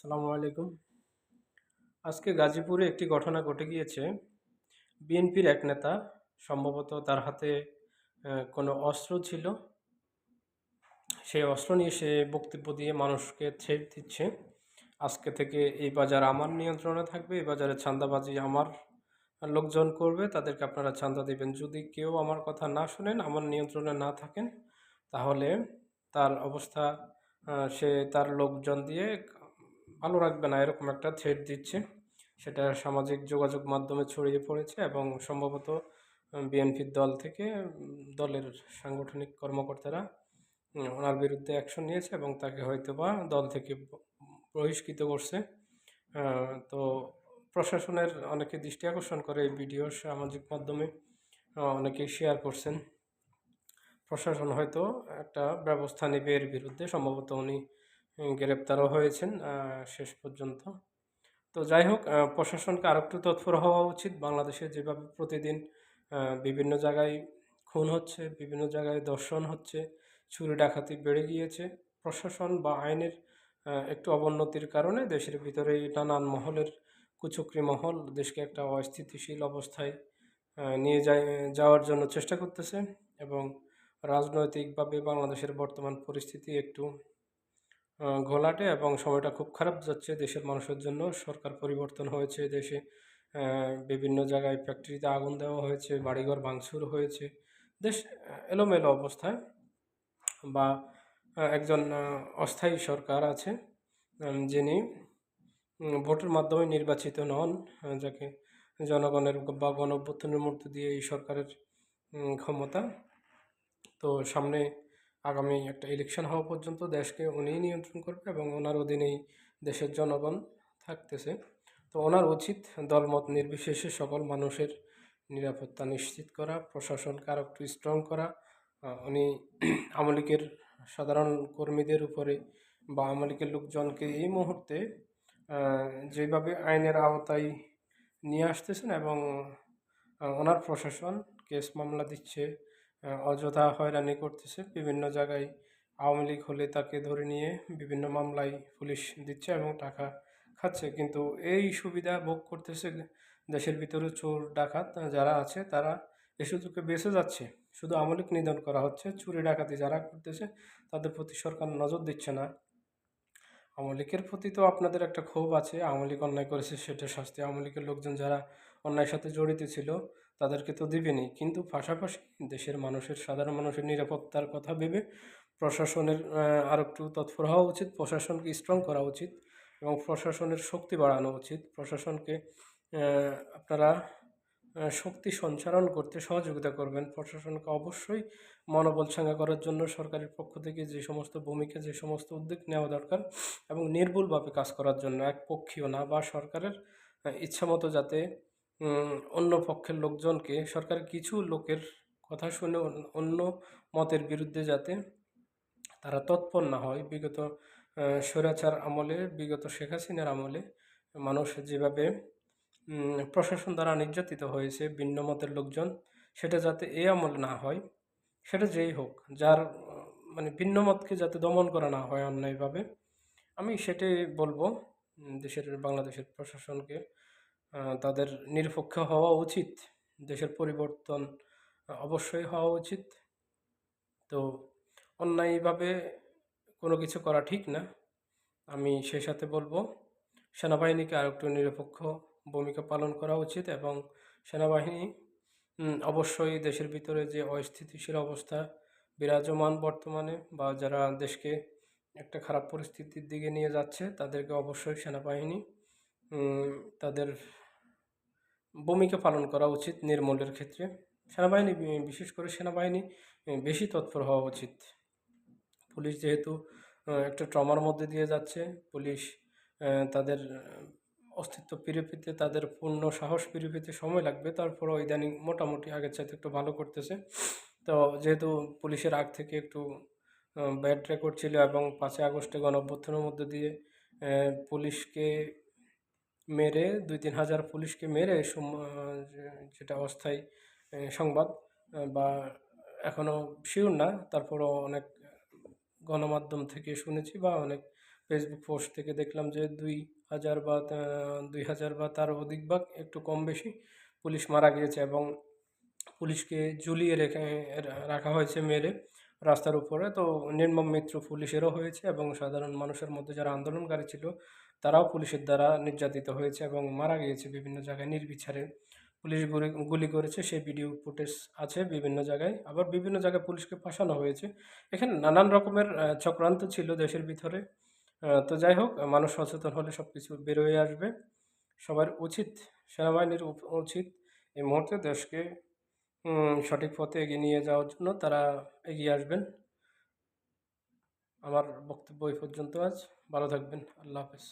আসসালামু আলাইকুম। আজকে গাজীপুরে একটি ঘটনা ঘটে গিয়েছে। বিএনপির এক নেতা, সম্ভবত তার হাতে কোনো অস্ত্র ছিল। সেই অস্ত্র নিয়ে সে বক্তব্য দিয়ে মানুষকে থ্রেট দিচ্ছে। আজকে থেকে এই বাজার আমার নিয়ন্ত্রণে থাকবে, এই বাজারে চাঁদাবাজি আমার লোকজন করবে, তাদেরকে আপনারা চাঁদা দিবেন। যদি কেউ আমার কথা না শুনেন, আমার নিয়ন্ত্রণে না থাকেন, তাহলে তার অবস্থা সে তার লোকজন দিয়ে ভালো রাখবে না, এরকম একটা থ্রেট দিচ্ছে। সেটা সামাজিক যোগাযোগ মাধ্যমে ছড়িয়ে পড়েছে এবং সম্ভবত বিএনপির দল থেকে দলের সাংগঠনিক কর্মকর্তারা ওনার বিরুদ্ধে অ্যাকশন নিয়েছে এবং তাকে হয়তোবা দল থেকে বহিষ্কৃত করছে। তো প্রশাসনের অনেকে দৃষ্টি আকর্ষণ করে এই ভিডিও সামাজিক মাধ্যমে অনেকেই শেয়ার করছেন। প্রশাসন হয়তো একটা ব্যবস্থা নেবে এর বিরুদ্ধে, সম্ভবত উনি গ্রেপ্তারও হয়েছেন শেষ পর্যন্ত। তো যাই হোক, প্রশাসনকে আরও একটু তৎপর হওয়া উচিত। বাংলাদেশে যেভাবে প্রতিদিন বিভিন্ন জায়গায় খুন হচ্ছে, বিভিন্ন জায়গায় ধর্ষণ হচ্ছে, চুরি ডাকাতি বেড়ে গিয়েছে, প্রশাসন বা আইনের একটু অবনতির কারণে দেশের ভিতরে নানান মহলের কুচক্রী মহল দেশকে একটা অস্থিতিশীল অবস্থায় নিয়ে যাওয়ার জন্য চেষ্টা করতেছে এবং রাজনৈতিকভাবে বাংলাদেশের বর্তমান পরিস্থিতি একটু ঘোলাটে এবং সময়টা খুব খারাপ যাচ্ছে দেশের মানুষের জন্য। সরকার পরিবর্তন হয়েছে দেশে, বিভিন্ন জায়গায় ফ্যাক্টরিতে আগুন দেওয়া হয়েছে, বাড়িঘর ভাঙচুর হয়েছে, দেশ এলোমেলো অবস্থায়। বা একজন অস্থায়ী সরকার আছে, যিনি ভোটের মাধ্যমে নির্বাচিত নন, যাকে জনগণের বা গণ অভ্যুত্থানের মধ্য দিয়ে এই সরকারের ক্ষমতা। তো সামনে আগামী একটা ইলেকশন হওয়া পর্যন্ত দেশকে উনিই নিয়ন্ত্রণ করবে এবং ওনার অধীনেই দেশের জনগণ থাকতেছে। তো ওনার উচিত দলমত নির্বিশেষে সকল মানুষের নিরাপত্তা নিশ্চিত করা, প্রশাসনকে আরও একটু স্ট্রং করা। উনি আওয়ামী লীগের সাধারণ কর্মীদের উপরে বা আওয়ামী লীগের লোকজনকে এই মুহূর্তে যেভাবে আইনের আওতায় নিয়ে আসতেছেন এবং ওনার প্রশাসন কেস মামলা দিচ্ছে, অযথা হয়রানি করতেছে। বিভিন্ন জায়গায় আওয়ামী লীগ হলে তাকে ধরে নিয়ে বিভিন্ন মামলায় পুলিশ দিচ্ছে এবং টাকা খাচ্ছে, কিন্তু এই সুবিধা ভোগ করতেছে দেশের ভিতরে চোর ডাকাত যারা আছে, তারা এ সুযোগে বেঁচে যাচ্ছে। শুধু আওয়ামী লীগ নিধন করা হচ্ছে, চুরি ডাকাতি যারা করতেছে তাদের প্রতি সরকার নজর দিচ্ছে না। আওয়ামী লীগের প্রতি তো আপনাদের একটা ক্ষোভ আছে, আওয়ামী লীগ অন্যায় করেছে সেটা শাস্তি, আওয়ামী লীগের লোকজন যারা অন্যায়ের সাথে জড়িত ছিল তাদেরকে তো দিবেনই, কিন্তু পাশাপাশি দেশের মানুষের, সাধারণ মানুষের নিরাপত্তার কথা ভেবে প্রশাসনের আর একটু তৎপর হওয়া উচিত, প্রশাসনকে স্ট্রং করা উচিত এবং প্রশাসনের শক্তি বাড়ানো উচিত। প্রশাসনকে আপনারা শক্তি সঞ্চারণ করতে সহযোগিতা করবেন। প্রশাসনকে অবশ্যই মনোবল চাঙ্গা করার জন্য সরকারের পক্ষ থেকে যে সমস্ত ভূমিকা, যে সমস্ত উদ্যোগ নেওয়া দরকার এবং নির্ভুলভাবে কাজ করার জন্য, একপক্ষীয় না বা সরকারের ইচ্ছামতো যাতে অন্য পক্ষের লোকজনকে, সরকারের কিছু লোকের কথা শুনে অন্য মতের বিরুদ্ধে যাতে তারা তৎপর না হয়। বিগত স্বৈরাচার আমলে, বিগত শেখ হাসিনার আমলে মানুষ যেভাবে প্রশাসন দ্বারা নির্যাতিত হয়েছে ভিন্ন মতের লোকজন, সেটা যাতে এ আমলে না হয়। সেটা যেই হোক, যার মানে ভিন্ন মতকে যাতে দমন করা না হয় অন্যায়ভাবে, আমি সেটাই বলবো। দেশের, বাংলাদেশের প্রশাসনকে তাদের নিরপেক্ষ হওয়া উচিত। দেশের পরিবর্তন অবশ্যই হওয়া উচিত। তো অন্যায়ভাবে কোনো কিছু করা ঠিক না। আমি সেই সাথে বলবো সেনাবাহিনীকে আর একটু নিরপেক্ষ ভূমিকা পালন করা উচিত এবং সেনাবাহিনী অবশ্যই দেশের ভিতরে যে অস্থিতিশীল অবস্থা বিরাজমান বর্তমানে, বা যারা দেশকে একটা খারাপ পরিস্থিতির দিকে নিয়ে যাচ্ছে, তাদেরকে অবশ্যই সেনাবাহিনী তাদের ভূমিকা পালন করা উচিত নির্মূলের ক্ষেত্রে। সেনাবাহিনী, বিশেষ করে সেনাবাহিনী বেশি তৎপর হওয়া উচিত। পুলিশ যেহেতু একটা ট্রমার মধ্যে দিয়ে যাচ্ছে, পুলিশ তাদের অস্তিত্ব ফিরে পেতে, তাদের পূর্ণ সাহস ফিরে পেতে সময় লাগবে। তারপরও ইদানিং মোটামুটি আগের চাইতে একটু ভালো করতেছে। তো যেহেতু পুলিশের আগ থেকে একটু ব্যাড রেকর্ড ছিল এবং 5ই আগস্টে গণঅভ্যুত্থানের মধ্যে দিয়ে পুলিশকে মেরে, 2-3 হাজার পুলিশকে মেরে যেটা অস্থায়ী সংবাদ, বা এখনও শিওর না, তারপরও অনেক গণমাধ্যম থেকে শুনেছি বা অনেক ফেসবুক পোস্ট থেকে দেখলাম যে ২,০০০ বা তার অধিক বা একটু কম বেশি পুলিশ মারা গিয়েছে এবং পুলিশকে ঝুলিয়ে রাখা হয়েছে মেরে রাস্তার উপরে। তো নির্মম মৃত্যু পুলিশেরও হয়েছে এবং সাধারণ মানুষের মধ্যে যারা আন্দোলনকারী ছিল তারাও পুলিশের দ্বারা নির্যাতিত হয়েছে এবং মারা গিয়েছে বিভিন্ন জায়গায় নির্বিচারে। পুলিশ গুলি করেছে সেই ভিডিও ফুটেজ আছে বিভিন্ন জায়গায়, আবার বিভিন্ন জায়গায় পুলিশকে ফাঁসানো হয়েছে। এখানে নানান রকমের চক্রান্ত ছিল দেশের ভিতরে। তো যাই হোক, মানুষ সচেতন হলে সব কিছু বেরোয় আসবে। সবার উচিত, সেনাবাহিনীর উচিত এই মুহূর্তে দেশকে সঠিক পথে এগিয়ে নিয়ে যাওয়ার জন্য তারা এগিয়ে আসবেন। আমার বক্তব্য এই পর্যন্ত আজ। ভালো থাকবেন। আল্লাহ হাফেজ।